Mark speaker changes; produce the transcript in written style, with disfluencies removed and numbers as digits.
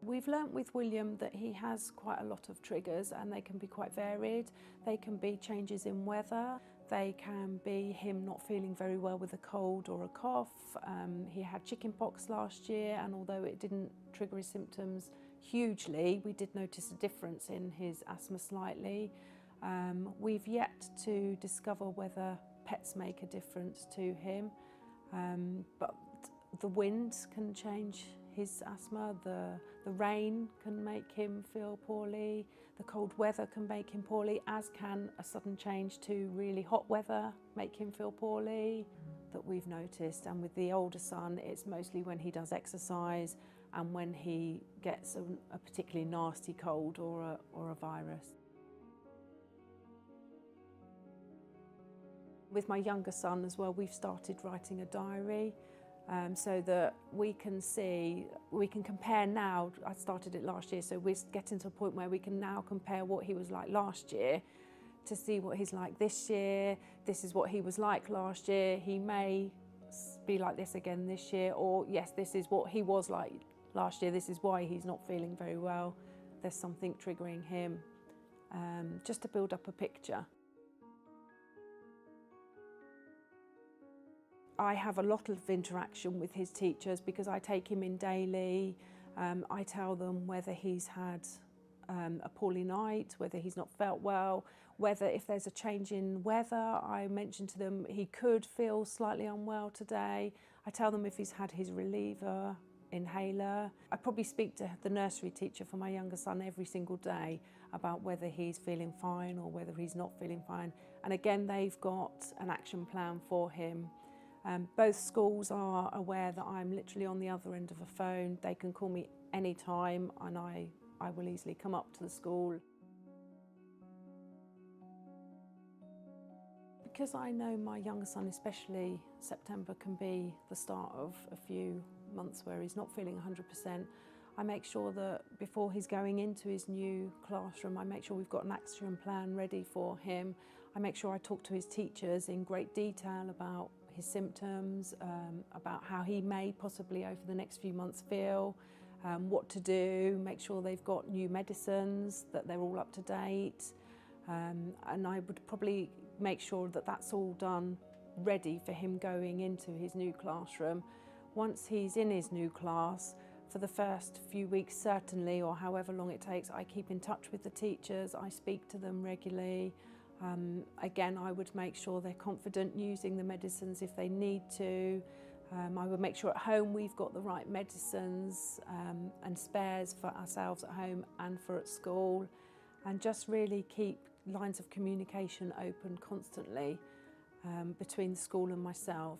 Speaker 1: We've learnt with William that he has quite a lot of triggers and they can be quite varied. They can be changes in weather, they can be him not feeling very well with a cold or a cough. He had chickenpox last year, and although it didn't trigger his symptoms hugely, we did notice a difference in his asthma slightly. We've yet to discover whether pets make a difference to him, but the wind can change his asthma, the rain can make him feel poorly, the cold weather can make him poorly, as can a sudden change to really hot weather make him feel poorly, that we've noticed. And with the older son, it's mostly when he does exercise and when he gets a particularly nasty cold or a virus. With my younger son as well, we've started writing a diary. So that we can compare now. I started it last year, so we're getting to a point where we can now compare what he was like last year to see what he's like this year. This is what he was like last year. He may be like this again this year, or yes, this is what he was like last year. This is why he's not feeling very well. There's something triggering him, just to build up a picture. I have a lot of interaction with his teachers because I take him in daily. I tell them whether he's had a poorly night, whether he's not felt well, whether if there's a change in weather. I mention to them he could feel slightly unwell today. I tell them if he's had his reliever, inhaler. I probably speak to the nursery teacher for my younger son every single day about whether he's feeling fine or whether he's not feeling fine. And again, they've got an action plan for him. Both schools are aware that I'm literally on the other end of a phone. They can call me any time and I will easily come up to the school. Because I know my younger son, especially September, can be the start of a few months where he's not feeling 100%, I make sure that before he's going into his new classroom, I make sure we've got an action plan ready for him. I make sure I talk to his teachers in great detail about his symptoms, about how he may possibly over the next few months feel, what to do, make sure they've got new medicines, that they're all up to date. And I would probably make sure that that's all done ready for him going into his new classroom. Once he's in his new class, for the first few weeks certainly, or however long it takes, I keep in touch with the teachers, I speak to them regularly. Again, I would make sure they're confident using the medicines if they need to. I would make sure at home we've got the right medicines and spares for ourselves at home and for at school, and just really keep lines of communication open constantly between the school and myself.